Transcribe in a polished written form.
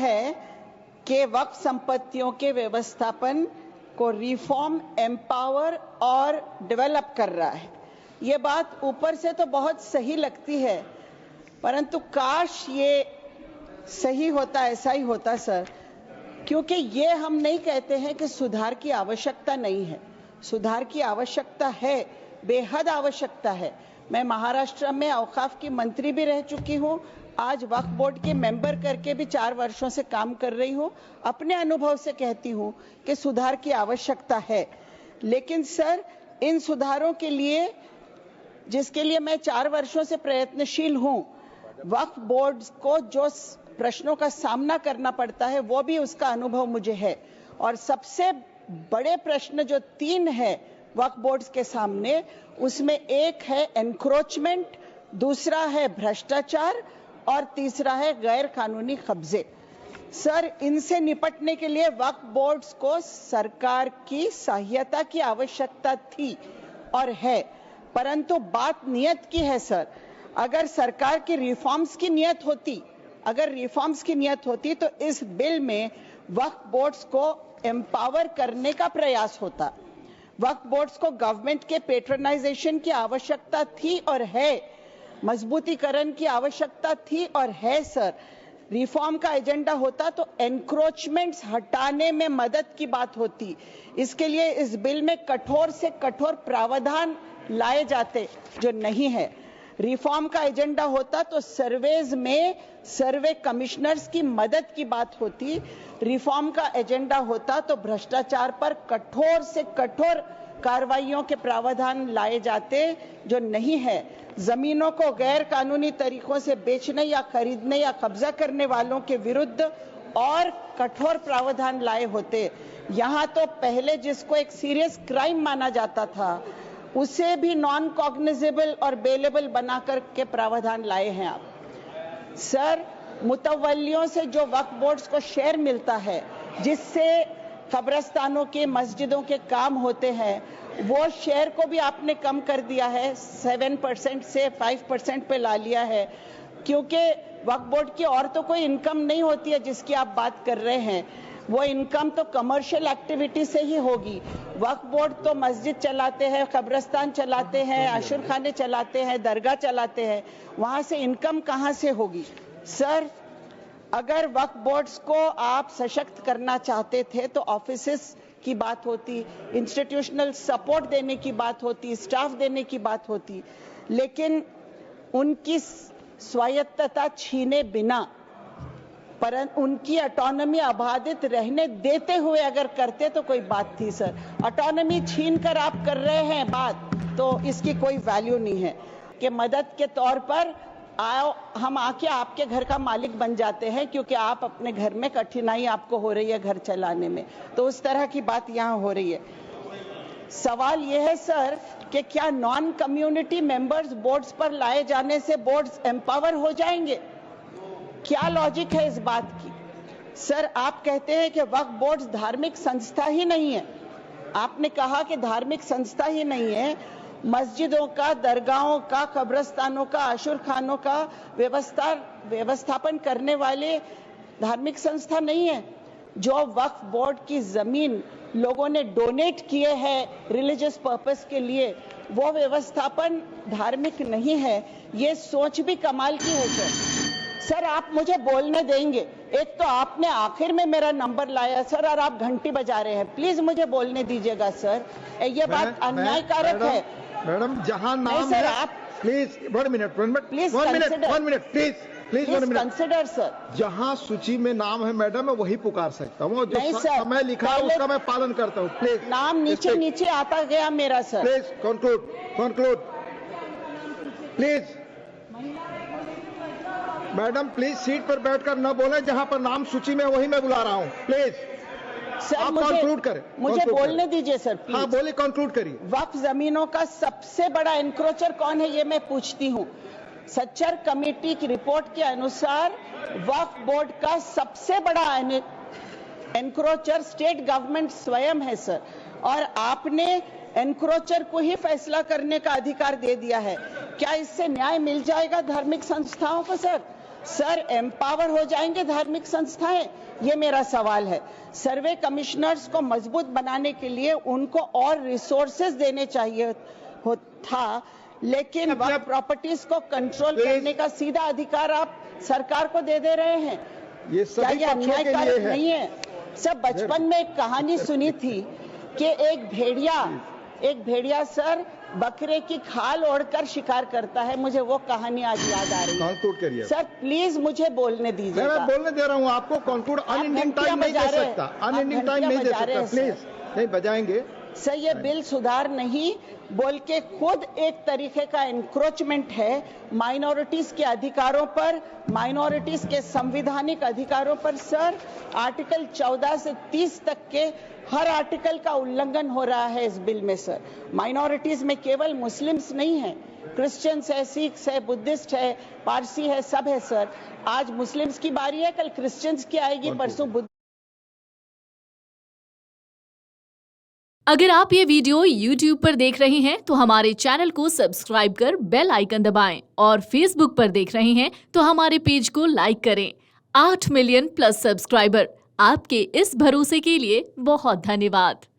है कि वक्फ संपत्तियों के व्यवस्थापन को रिफॉर्म, एम्पावर और डेवलप कर रहा है। ये बात ऊपर से तो बहुत सही लगती है, परंतु काश ये सही होता, ऐसा ही होता सर, क्योंकि ये हम नहीं कहते हैं कि सुधार की आवश्यकता नहीं है। सुधार की आवश्यकता है, बेहद आवश्यकता है। मैं महाराष्ट्र में औकाफ की मंत्री भी रह चुकी हूँ, आज वक्फ बोर्ड के मेंबर करके भी 4 वर्षों से काम कर रही हूँ। अपने अनुभव से कहती हूँ कि सुधार की आवश्यकता है, लेकिन सर इन सुधारों के लिए, जिसके लिए मैं 4 वर्षों से प्रयत्नशील हूँ, वक्फ बोर्ड को जो प्रश्नों का सामना करना पड़ता है वो भी उसका अनुभव मुझे है। और सबसे बड़े प्रश्न जो 3 है वक्फ बोर्ड्स के सामने, उसमें एक है एनक्रोचमेंट, दूसरा है भ्रष्टाचार और तीसरा है गैर कानूनी कब्जे। सर इनसे निपटने के लिए वक्फ बोर्ड्स को सरकार की सहायता की आवश्यकता थी और है, परंतु बात नियत की है सर। अगर सरकार की रिफॉर्म्स की नियत होती तो इस बिल में वक्फ बोर्ड्स को एम्पावर करने का प्रयास होता। वक्फ बोर्ड्स को गवर्नमेंट के पेट्रोनाइजेशन की आवश्यकता थी और है, मजबूतीकरण की आवश्यकता थी और है सर। रिफॉर्म का एजेंडा होता तो एनक्रोचमेंट्स हटाने में मदद की बात होती। इसके लिए इस बिल में कठोर से कठोर प्रावधान लाए जाते, जो नहीं है। रिफॉर्म का एजेंडा होता तो सर्वेज में सर्वे कमिश्नर्स की मदद की बात होती। रिफॉर्म का एजेंडा होता तो भ्रष्टाचार पर कठोर से कठोर कार्रवाइयों के प्रावधान लाए जाते, जो नहीं है। जमीनों को गैर कानूनी तरीकों से बेचने या खरीदने या कब्जा करने वालों के विरुद्ध और कठोर प्रावधान लाए होते। यहाँ तो पहले जिसको एक सीरियस क्राइम माना जाता था, उसे भी नॉन कॉग्निजेबल और बेलेबल बनाकर के प्रावधान लाए हैं आप। सर मुतवल्लियों से जो वक्फ बोर्ड्स को शेयर मिलता है, जिससे कब्रस्तानों के, मस्जिदों के काम होते हैं, वो शेयर को भी आपने कम कर दिया है, 7% से 5% पे ला लिया है, क्योंकि वक्फ बोर्ड की और तो कोई इनकम नहीं होती है जिसकी आप बात कर रहे हैं। वो इनकम तो कमर्शियल एक्टिविटी से ही होगी। वक्फ बोर्ड तो मस्जिद चलाते हैं, कब्रस्तान चलाते हैं, आशुर खाने चलाते हैं, दरगाह चलाते हैं, वहां से इनकम कहां से होगी? सर अगर वक्फ बोर्ड्स को आप सशक्त करना चाहते थे तो ऑफिसेस की बात होती, इंस्टीट्यूशनल सपोर्ट देने की बात होती, स्टाफ देने की बात होती, लेकिन उनकी स्वायत्तता छीने बिना, परंतु उनकी ऑटोनॉमी अबाधित रहने देते हुए अगर करते तो कोई बात थी सर। ऑटोनॉमी छीन कर आप कर रहे हैं बात, तो इसकी कोई वैल्यू नहीं है कि मदद के तौर पर आओ हम आके आपके घर का मालिक बन जाते हैं, क्योंकि आप अपने घर में कठिनाई आपको हो रही है घर चलाने में, तो उस तरह की बात यहाँ हो रही है। सवाल यह है सर कि क्या नॉन कम्युनिटी मेंबर्स बोर्ड्स पर लाए जाने से बोर्ड्स एम्पावर हो जाएंगे? क्या लॉजिक है इस बात की? सर आप कहते हैं कि वक्फ बोर्ड धार्मिक संस्था ही नहीं है। आपने कहा कि धार्मिक संस्था ही नहीं है, मस्जिदों का, दरगाहों का, कब्रस्तानों का, आशुर खानों का व्यवस्थापन करने वाले धार्मिक संस्था नहीं है। जो वक्फ बोर्ड की जमीन लोगों ने डोनेट किए हैं रिलीजियस पर्पस के लिए, वो व्यवस्थापन धार्मिक नहीं है। ये सोच भी कमाल की है सर। आप मुझे बोलने देंगे? एक तो आपने आखिर में मेरा नंबर लाया सर, और आप घंटी बजा रहे हैं। प्लीज मुझे बोलने दीजिएगा सर, ये बात अन्यायकारक है। मैडम जहां नाम है, आप please 1 minute please 1 minute please 1 minute consider sir. जहां सूची में नाम है मैडम, मैं वही पुकार सकता हूँ। जो समय लिखा है उसका मैं पालन करता हूँ। प्लीज नाम नीचे आता गया मेरा sir. Please conclude please. Madam please seat पर बैठकर न बोले, जहां पर नाम सूची में वही मैं बुला रहा हूँ। प्लीज सर आप कंक्लूड करें। मुझे बोलने दीजिए सर प्लीज। हाँ बोलिए, कंक्लूड करिए। वक्फ जमीनों का सबसे बड़ा एनक्रोचर कौन है, ये मैं पूछती हूँ। सच्चर कमेटी की रिपोर्ट के अनुसार वक्फ बोर्ड का सबसे बड़ा एनक्रोचर स्टेट गवर्नमेंट स्वयं है सर, और आपने एनक्रोचर को ही फैसला करने का अधिकार दे दिया है। क्या इससे न्याय मिल जाएगा धार्मिक संस्थाओं को सर? सर एम्पावर हो जाएंगे धार्मिक संस्थाएं, ये मेरा सवाल है। सर्वे कमिश्नर्स को मजबूत बनाने के लिए उनको और रिसोर्सेज देने चाहिए था, लेकिन वक्फ प्रॉपर्टीज को कंट्रोल करने का सीधा अधिकार आप सरकार को दे रहे हैं। ये सभी अन्यायकारी नहीं है। सब बचपन में एक कहानी सुनी थी कि एक भेड़िया सर बकरे की खाल ओढ़कर शिकार करता है। मुझे वो कहानी आज याद आ रही है। सर प्लीज मुझे बोलने दीजिए। मैं बोलने दे रहा हूँ आपको। कंक्लूड अनएंडिंग टाइम नहीं दे सकता, अनएंडिंग टाइम नहीं दे सकता। प्लीज नहीं बजाएंगे सर। ये बिल सुधार नहीं बोल के खुद एक तरीके का एनक्रोचमेंट है माइनॉरिटीज के अधिकारों पर, माइनॉरिटीज के संवैधानिक अधिकारों पर। सर आर्टिकल 14 से 30 तक के हर आर्टिकल का उल्लंघन हो रहा है इस बिल में। सर माइनॉरिटीज में केवल मुस्लिम्स नहीं है, क्रिश्चियंस है, सिख्स है, बुद्धिस्ट है, पारसी है, सब है। सर आज मुस्लिम्स की बारी है, कल क्रिश्चियंस की आएगी, परसों बुद्ध। अगर आप ये वीडियो YouTube पर देख रहे हैं तो हमारे चैनल को सब्सक्राइब कर बेल आइकन दबाएं और Facebook पर देख रहे हैं तो हमारे पेज को लाइक करें। 8 मिलियन प्लस सब्सक्राइबर, आपके इस भरोसे के लिए बहुत धन्यवाद।